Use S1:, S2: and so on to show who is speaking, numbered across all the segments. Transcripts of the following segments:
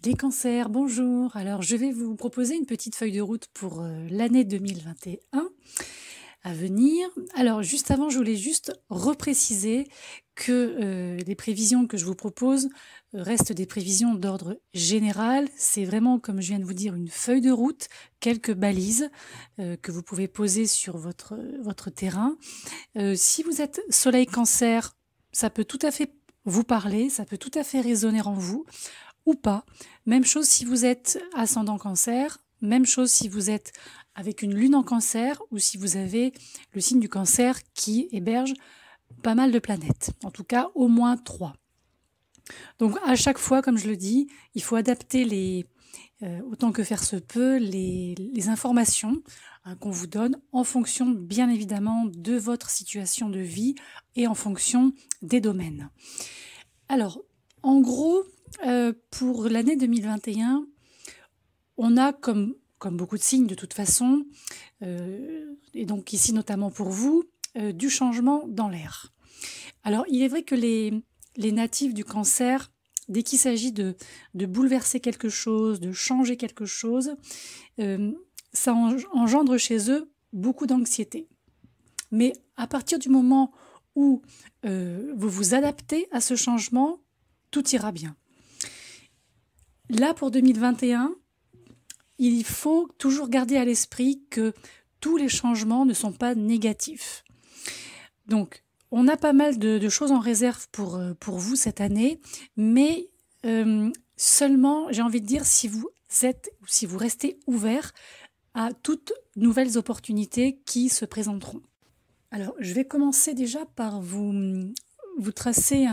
S1: Les cancers, bonjour. Alors, je vais vous proposer une petite feuille de route pour l'année 2021 à venir. Alors, juste avant, je voulais juste repréciser que les prévisions que je vous propose restent des prévisions d'ordre général. C'est vraiment, comme je viens de vous dire, une feuille de route, quelques balises que vous pouvez poser sur votre terrain. Si vous êtes soleil cancer, ça peut tout à fait vous parler, ça peut tout à fait résonner en vous ou pas. Même chose si vous êtes ascendant cancer, même chose si vous êtes avec une lune en cancer ou si vous avez le signe du cancer qui héberge pas mal de planètes, en tout cas au moins 3. Donc à chaque fois, comme je le dis, il faut adapter autant que faire se peut les informations qu'on vous donne en fonction bien évidemment de votre situation de vie et en fonction des domaines. Alors, en gros, pour l'année 2021, on a comme beaucoup de signes de toute façon, et donc ici notamment pour vous, du changement dans l'air. Alors, il est vrai que les natifs du cancer, dès qu'il s'agit de bouleverser quelque chose, de changer quelque chose, ça engendre chez eux beaucoup d'anxiété. Mais à partir du moment où vous vous adaptez à ce changement, tout ira bien. Là, pour 2021, il faut toujours garder à l'esprit que tous les changements ne sont pas négatifs. Donc, on a pas mal de choses en réserve pour vous cette année, mais seulement, j'ai envie de dire, si vous restez ouvert à toutes nouvelles opportunités qui se présenteront. Alors, je vais commencer déjà par vous tracer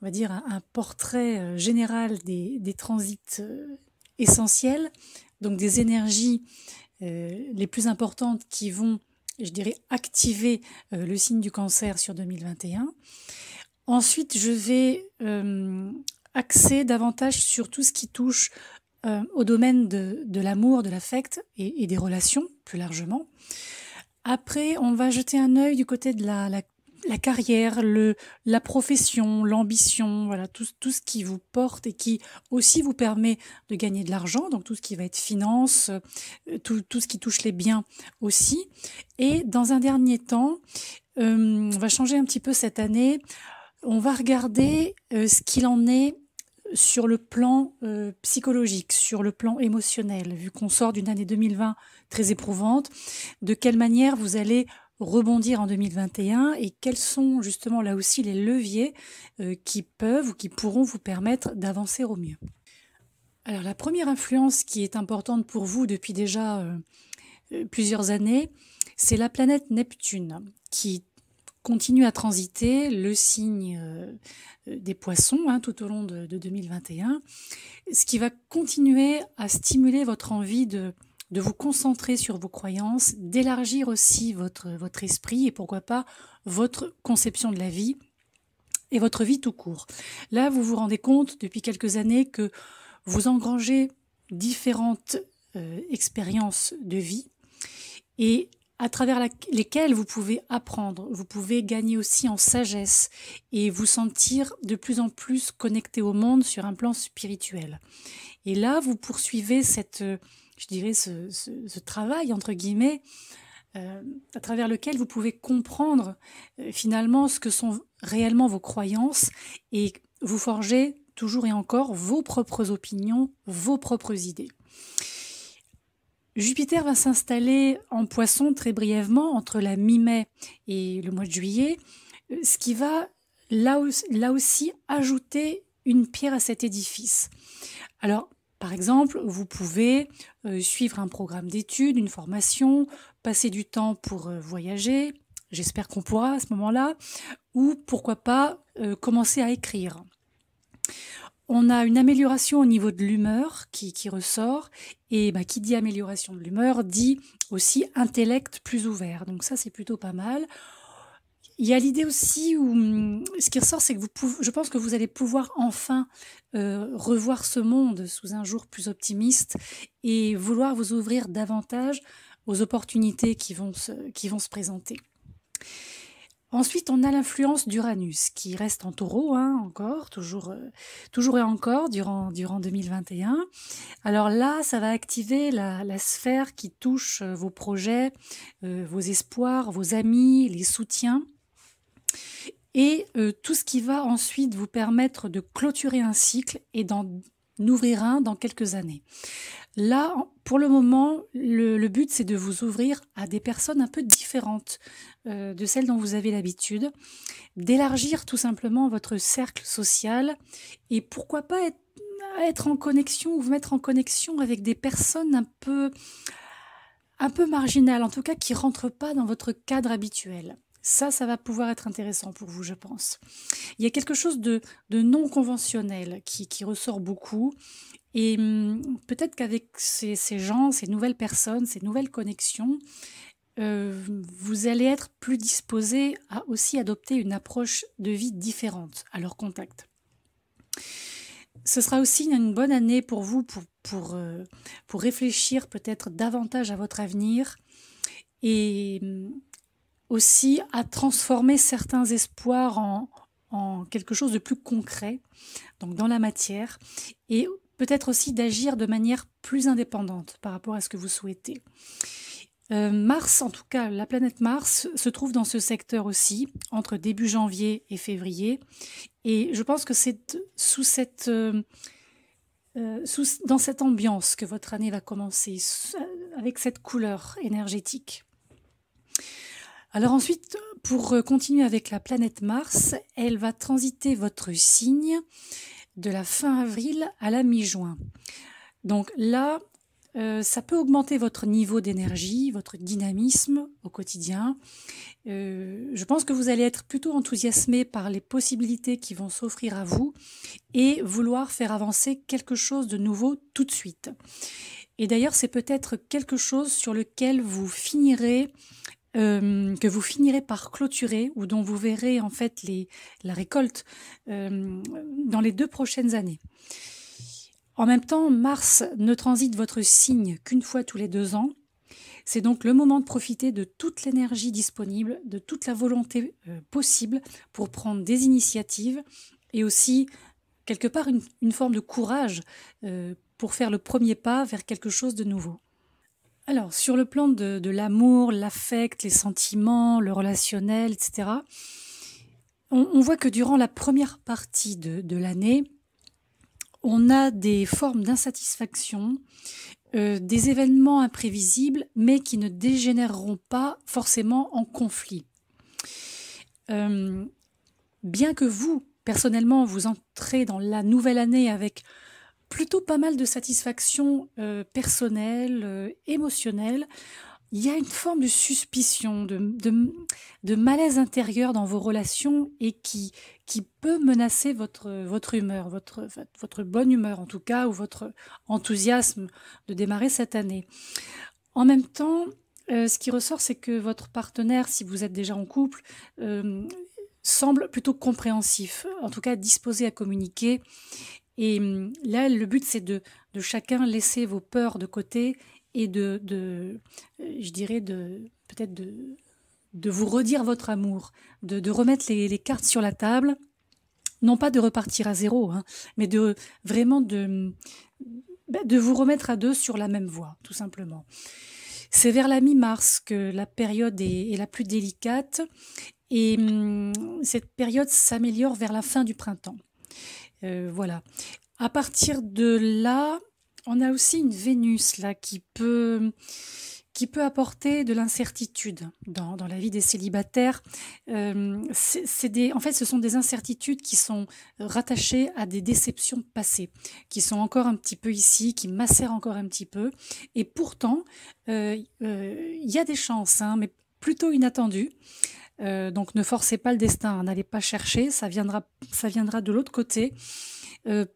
S1: on va dire un portrait général des transits essentiels, donc des énergies les plus importantes qui vont, je dirais, activer le signe du cancer sur 2021. Ensuite, je vais axer davantage sur tout ce qui touche au domaine de l'amour, de l'affect et des relations, plus largement. Après, on va jeter un œil du côté de la carrière, la profession, l'ambition, voilà, tout ce qui vous porte et qui aussi vous permet de gagner de l'argent, donc tout ce qui va être finance, tout ce qui touche les biens aussi. Et dans un dernier temps, on va changer un petit peu cette année, on va regarder ce qu'il en est sur le plan psychologique, sur le plan émotionnel, vu qu'on sort d'une année 2020 très éprouvante, de quelle manière vous allez rebondir en 2021 et quels sont justement là aussi les leviers qui peuvent ou qui pourront vous permettre d'avancer au mieux. Alors la première influence qui est importante pour vous depuis déjà plusieurs années, c'est la planète Neptune qui continue à transiter le signe des poissons tout au long de 2021, ce qui va continuer à stimuler votre envie de vous concentrer sur vos croyances, d'élargir aussi votre esprit et pourquoi pas votre conception de la vie et votre vie tout court. Là, vous vous rendez compte depuis quelques années que vous engrangez différentes expériences de vie et à travers lesquelles vous pouvez apprendre, vous pouvez gagner aussi en sagesse et vous sentir de plus en plus connecté au monde sur un plan spirituel. Et là, vous poursuivez je dirais, ce travail, entre guillemets, à travers lequel vous pouvez comprendre finalement ce que sont réellement vos croyances et vous forger toujours et encore vos propres opinions, vos propres idées. Jupiter va s'installer en Poisson très brièvement entre la mi-mai et le mois de juillet, ce qui va là aussi ajouter une pierre à cet édifice. Alors, par exemple, vous pouvez suivre un programme d'études, une formation, passer du temps pour voyager, j'espère qu'on pourra à ce moment-là, ou pourquoi pas commencer à écrire. On a une amélioration au niveau de l'humeur qui ressort et qui dit amélioration de l'humeur dit aussi intellect plus ouvert. Donc ça, c'est plutôt pas mal. Il y a l'idée aussi où ce qui ressort, c'est que je pense que vous allez pouvoir enfin revoir ce monde sous un jour plus optimiste et vouloir vous ouvrir davantage aux opportunités qui vont se présenter. Ensuite, on a l'influence d'Uranus qui reste en Taureau, hein, encore, toujours et encore durant 2021. Alors là, ça va activer la sphère qui touche vos projets, vos espoirs, vos amis, les soutiens, et tout ce qui va ensuite vous permettre de clôturer un cycle et d'en ouvrir un dans quelques années. Là, pour le moment, le but, c'est de vous ouvrir à des personnes un peu différentes de celles dont vous avez l'habitude, d'élargir tout simplement votre cercle social et pourquoi pas être en connexion ou vous mettre en connexion avec des personnes un peu marginales, en tout cas qui ne rentrent pas dans votre cadre habituel. Ça va pouvoir être intéressant pour vous, je pense. Il y a quelque chose de non conventionnel qui ressort beaucoup. Et peut-être qu'avec ces gens, ces nouvelles personnes, ces nouvelles connexions, vous allez être plus disposé à aussi adopter une approche de vie différente à leur contact. Ce sera aussi une bonne année pour vous pour réfléchir peut-être davantage à votre avenir et aussi à transformer certains espoirs en quelque chose de plus concret, donc dans la matière, et peut-être aussi d'agir de manière plus indépendante par rapport à ce que vous souhaitez. Mars, en tout cas, la planète Mars se trouve dans ce secteur aussi, entre début janvier et février. Et je pense que c'est dans cette ambiance que votre année va commencer, avec cette couleur énergétique. Alors ensuite, pour continuer avec la planète Mars, elle va transiter votre signe de la fin avril à la mi-juin. Donc là, ça peut augmenter votre niveau d'énergie, votre dynamisme au quotidien. Je pense que vous allez être plutôt enthousiasmé par les possibilités qui vont s'offrir à vous et vouloir faire avancer quelque chose de nouveau tout de suite. Et d'ailleurs, c'est peut-être quelque chose sur lequel vous finirez que vous finirez par clôturer ou dont vous verrez en fait la récolte dans les 2 prochaines années. En même temps, Mars ne transite votre signe qu'une fois tous les 2 ans. C'est donc le moment de profiter de toute l'énergie disponible, de toute la volonté possible pour prendre des initiatives et aussi quelque part une forme de courage pour faire le premier pas vers quelque chose de nouveau. Alors, sur le plan de l'amour, l'affect, les sentiments, le relationnel, etc., on voit que durant la première partie de l'année, on a des formes d'insatisfaction, des événements imprévisibles, mais qui ne dégénéreront pas forcément en conflit. Bien que vous, personnellement, vous entrez dans la nouvelle année avec plutôt pas mal de satisfaction personnelle, émotionnelle, il y a une forme de suspicion, de malaise intérieur dans vos relations et qui peut menacer votre humeur, votre bonne humeur en tout cas, ou votre enthousiasme de démarrer cette année. En même temps, ce qui ressort, c'est que votre partenaire, si vous êtes déjà en couple, semble plutôt compréhensif, en tout cas disposé à communiquer. Et là, le but, c'est de chacun laisser vos peurs de côté et je dirais, peut-être de vous redire votre amour, de remettre les cartes sur la table, non pas de repartir à zéro, hein, mais vraiment de vous remettre à 2 sur la même voie, tout simplement. C'est vers la mi-mars que la période est la plus délicate et cette période s'améliore vers la fin du printemps. Voilà. À partir de là, on a aussi une Vénus là qui peut apporter de l'incertitude dans la vie des célibataires. En fait, ce sont des incertitudes qui sont rattachées à des déceptions passées, qui sont encore un petit peu ici, qui macèrent encore un petit peu. Et pourtant, il y a des chances, hein, mais plutôt inattendues. Donc ne forcez pas le destin, hein, n'allez pas chercher, ça viendra de l'autre côté.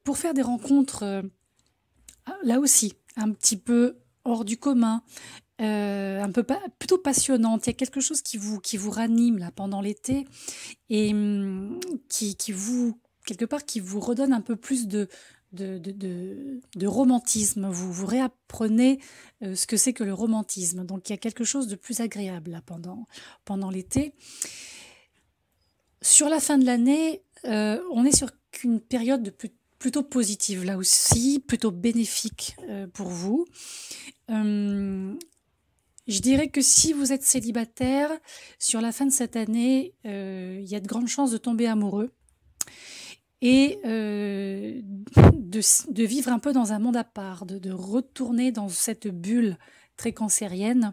S1: Pour faire des rencontres, là aussi, un petit peu hors du commun, un peu plutôt passionnante. Il y a quelque chose qui vous ranime là pendant l'été et qui vous, quelque part, qui vous redonne un peu plus de romantisme. Vous réapprenez ce que c'est que le romantisme. Donc il y a quelque chose de plus agréable là pendant l'été. Sur la fin de l'année, on est sur une période plutôt positive, là aussi, plutôt bénéfique pour vous. Je dirais que si vous êtes célibataire, sur la fin de cette année, il y a de grandes chances de tomber amoureux et de vivre un peu dans un monde à part, de retourner dans cette bulle très cancérienne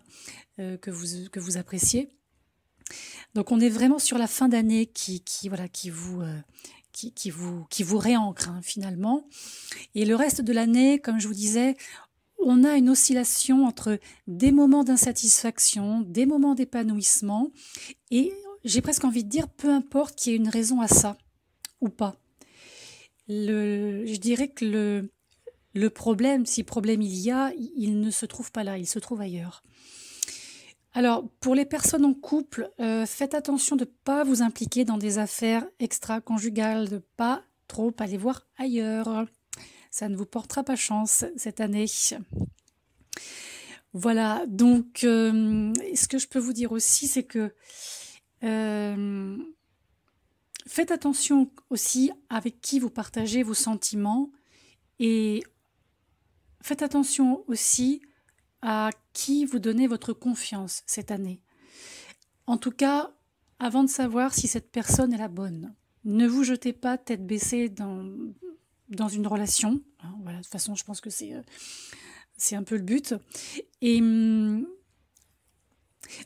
S1: que vous appréciez. Donc on est vraiment sur la fin d'année voilà, qui vous réancre hein, finalement. Et le reste de l'année, comme je vous disais, on a une oscillation entre des moments d'insatisfaction, des moments d'épanouissement, et j'ai presque envie de dire, peu importe qu'il y ait une raison à ça ou pas. Je dirais que le problème, si problème il y a, il ne se trouve pas là, il se trouve ailleurs. Alors, pour les personnes en couple, faites attention de ne pas vous impliquer dans des affaires extra-conjugales, de pas trop aller voir ailleurs. Ça ne vous portera pas chance cette année. Voilà, donc ce que je peux vous dire aussi, c'est que faites attention aussi avec qui vous partagez vos sentiments et faites attention aussi à qui vous donnez votre confiance cette année. En tout cas, avant de savoir si cette personne est la bonne, ne vous jetez pas tête baissée dans une relation. Voilà, de toute façon, je pense que c'est un peu le but. Et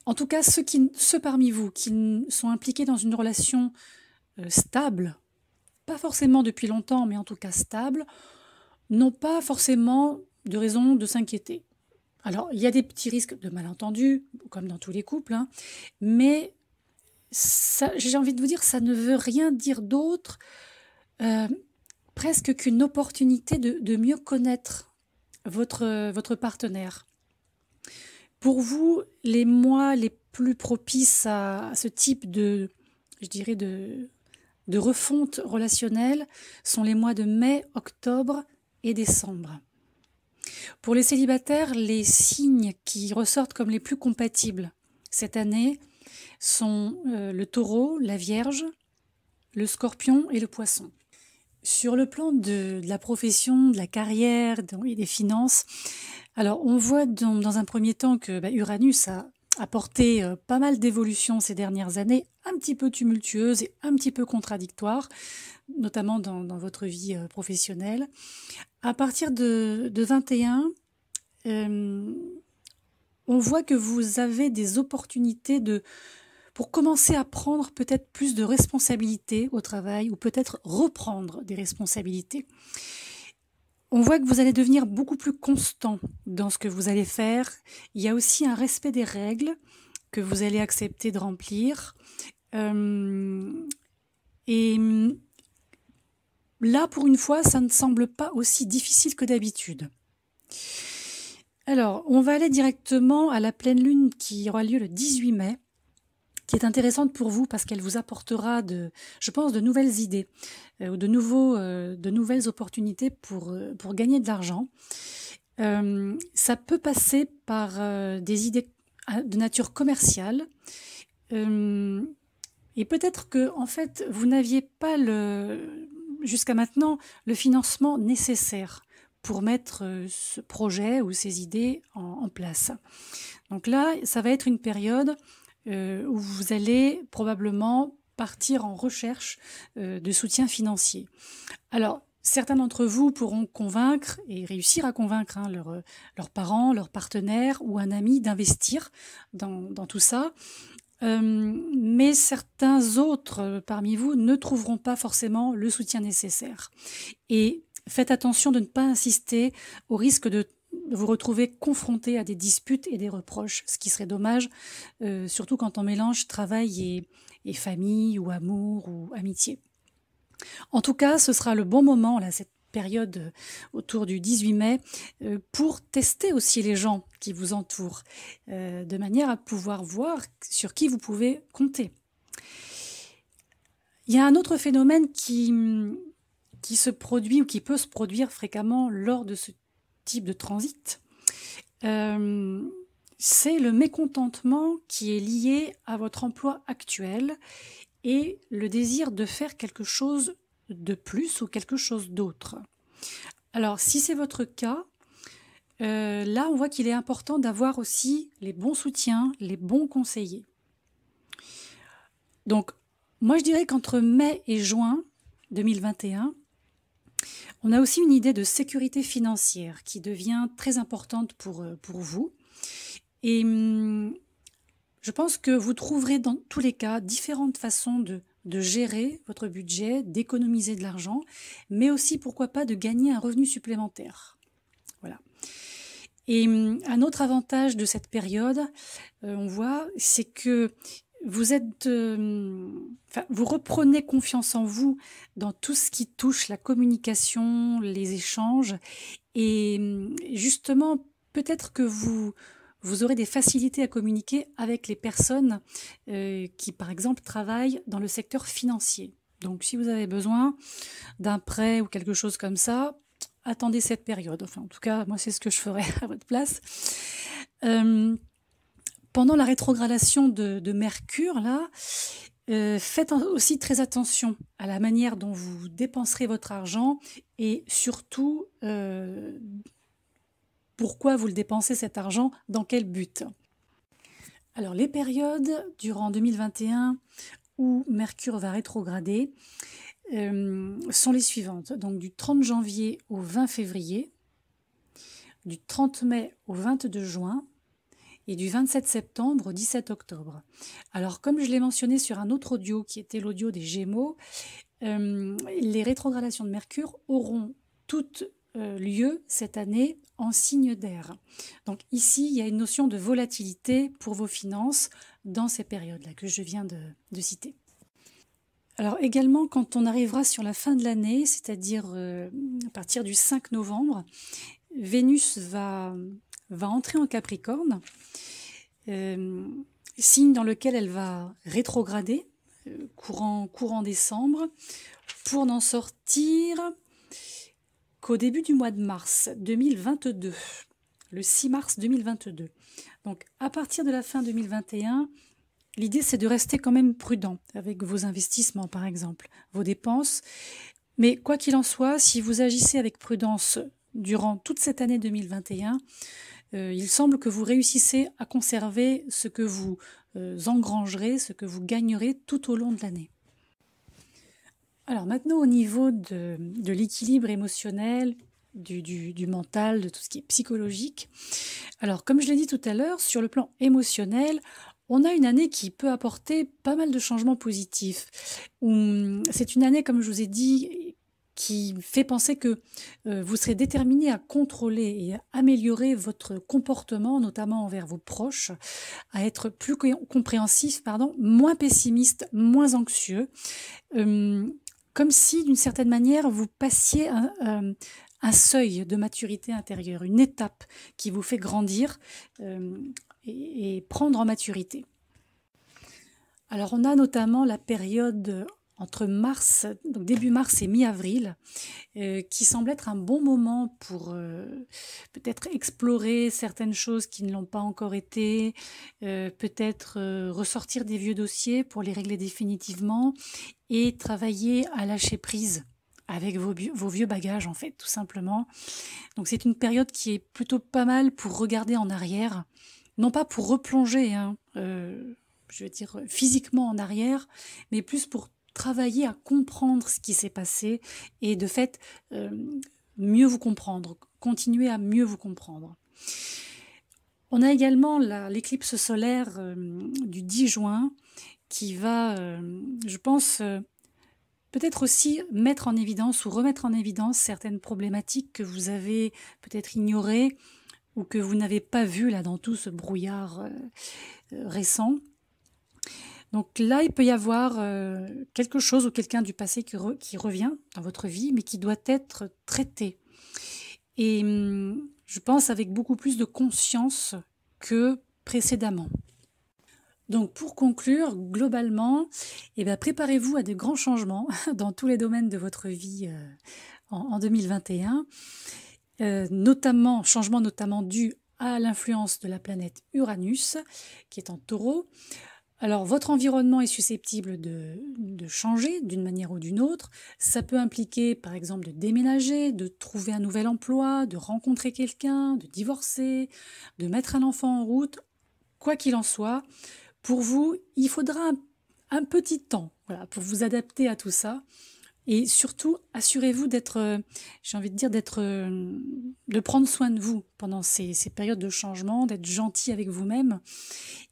S1: en tout cas, ceux parmi vous qui sont impliqués dans une relation stable, pas forcément depuis longtemps, mais en tout cas stable, n'ont pas forcément de raison de s'inquiéter. Alors, il y a des petits risques de malentendus, comme dans tous les couples, hein, mais j'ai envie de vous dire, ça ne veut rien dire d'autre, presque qu'une opportunité de mieux connaître votre partenaire. Pour vous, les mois les plus propices à ce type de, je dirais, de refonte relationnelle sont les mois de mai, octobre et décembre. Pour les célibataires, les signes qui ressortent comme les plus compatibles cette année sont le taureau, la vierge, le scorpion et le poisson. Sur le plan de la profession, de la carrière et des finances, alors on voit dans un premier temps que Uranus a apporté pas mal d'évolutions ces dernières années, un petit peu tumultueuses et un petit peu contradictoires, notamment dans votre vie professionnelle. À partir de 21, on voit que vous avez des opportunités pour commencer à prendre peut-être plus de responsabilités au travail ou peut-être reprendre des responsabilités. On voit que vous allez devenir beaucoup plus constant dans ce que vous allez faire. Il y a aussi un respect des règles que vous allez accepter de remplir. Et là, pour une fois, ça ne semble pas aussi difficile que d'habitude. Alors, on va aller directement à la pleine lune qui aura lieu le 18 mai, qui est intéressante pour vous parce qu'elle vous apportera, je pense, de nouvelles idées ou de nouvelles opportunités pour gagner de l'argent. Ça peut passer par des idées de nature commerciale. Et peut-être que, en fait, vous n'aviez pas jusqu'à maintenant le financement nécessaire pour mettre ce projet ou ces idées en place. Donc là, ça va être une période où vous allez probablement partir en recherche de soutien financier. Alors, certains d'entre vous pourront convaincre et réussir à convaincre leurs parents, leurs partenaires ou un ami d'investir dans tout ça. Mais certains autres parmi vous ne trouveront pas forcément le soutien nécessaire. Et faites attention de ne pas insister au risque de vous retrouver confronté à des disputes et des reproches, ce qui serait dommage, surtout quand on mélange travail et famille ou amour ou amitié. En tout cas, ce sera le bon moment, là, cette période autour du 18 mai, pour tester aussi les gens qui vous entourent, de manière à pouvoir voir sur qui vous pouvez compter. Il y a un autre phénomène qui se produit ou qui peut se produire fréquemment lors de ce type de transit, c'est le mécontentement qui est lié à votre emploi actuel et le désir de faire quelque chose de plus ou quelque chose d'autre. Alors, si c'est votre cas, là, on voit qu'il est important d'avoir aussi les bons soutiens, les bons conseillers. Donc, moi, je dirais qu'entre mai et juin 2021, on a aussi une idée de sécurité financière qui devient très importante pour vous. Et je pense que vous trouverez dans tous les cas différentes façons de gérer votre budget, d'économiser de l'argent, mais aussi, pourquoi pas, de gagner un revenu supplémentaire. Voilà. Et un autre avantage de cette période, on voit, c'est que vous êtes, vous reprenez confiance en vous dans tout ce qui touche la communication, les échanges, et justement, peut-être que vous aurez des facilités à communiquer avec les personnes qui, par exemple, travaillent dans le secteur financier. Donc, si vous avez besoin d'un prêt ou quelque chose comme ça, attendez cette période. Enfin, en tout cas, moi, c'est ce que je ferais à votre place. Pendant la rétrogradation de Mercure, là, faites aussi très attention à la manière dont vous dépenserez votre argent et surtout pourquoi vous le dépensez cet argent, dans quel but. Alors les périodes durant 2021 où Mercure va rétrograder sont les suivantes. Donc du 30 janvier au 20 février, du 30 mai au 22 juin, et du 27 septembre au 17 octobre. Alors, comme je l'ai mentionné sur un autre audio, qui était l'audio des Gémeaux, les rétrogradations de Mercure auront toutes lieu cette année en signe d'air. Donc ici, il y a une notion de volatilité pour vos finances dans ces périodes-là que je viens de citer. Alors également, quand on arrivera sur la fin de l'année, c'est-à-dire à partir du 5 novembre, Vénus va entrer en Capricorne, signe dans lequel elle va rétrograder courant décembre, pour n'en sortir qu'au début du mois de mars 2022, le 6 mars 2022. Donc à partir de la fin 2021, l'idée c'est de rester quand même prudent avec vos investissements par exemple, vos dépenses. Mais quoi qu'il en soit, si vous agissez avec prudence durant toute cette année 2021, il semble que vous réussissez à conserver ce que vous engrangerez, ce que vous gagnerez tout au long de l'année. Alors maintenant, au niveau de l'équilibre émotionnel, du mental, de tout ce qui est psychologique. Alors comme je l'ai dit tout à l'heure, sur le plan émotionnel, on a une année qui peut apporter pas mal de changements positifs. C'est une année, comme je vous ai dit, qui fait penser que vous serez déterminé à contrôler et à améliorer votre comportement, notamment envers vos proches, à être plus compréhensif, moins pessimiste, moins anxieux, comme si, d'une certaine manière, vous passiez un seuil de maturité intérieure, une étape qui vous fait grandir et prendre en maturité. Alors on a notamment la période entre mars, donc début mars et mi-avril, qui semble être un bon moment pour peut-être explorer certaines choses qui ne l'ont pas encore été, peut-être ressortir des vieux dossiers pour les régler définitivement et travailler à lâcher prise avec vos vieux bagages en fait, tout simplement. Donc c'est une période qui est plutôt pas mal pour regarder en arrière, non pas pour replonger, je veux dire physiquement en arrière, mais plus pour travailler à comprendre ce qui s'est passé et de fait mieux vous comprendre, continuer à mieux vous comprendre. On a également l'éclipse solaire du 10 juin qui va, je pense, peut-être aussi mettre en évidence ou remettre en évidence certaines problématiques que vous avez peut-être ignorées ou que vous n'avez pas vues là dans tout ce brouillard récent. Donc là, il peut y avoir quelque chose ou quelqu'un du passé qui revient dans votre vie, mais qui doit être traité. Et je pense avec beaucoup plus de conscience que précédemment. Donc pour conclure, globalement, préparez-vous à des grands changements dans tous les domaines de votre vie en 2021, notamment dus à l'influence de la planète Uranus, qui est en Taureau, Alors, votre environnement est susceptible de changer d'une manière ou d'une autre. Ça peut impliquer, par exemple, de déménager, de trouver un nouvel emploi, de rencontrer quelqu'un, de divorcer, de mettre un enfant en route. Quoi qu'il en soit, pour vous, il faudra un petit temps, voilà, pour vous adapter à tout ça. Et surtout, assurez-vous d'être, j'ai envie de dire, de prendre soin de vous pendant ces périodes de changement, d'être gentil avec vous-même.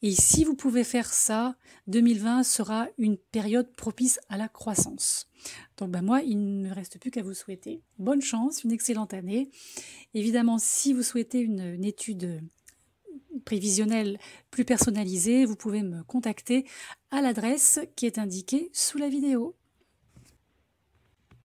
S1: Et si vous pouvez faire ça, 2020 sera une période propice à la croissance. Donc moi, il ne me reste plus qu'à vous souhaiter bonne chance, une excellente année. Évidemment, si vous souhaitez une étude prévisionnelle plus personnalisée, vous pouvez me contacter à l'adresse qui est indiquée sous la vidéo.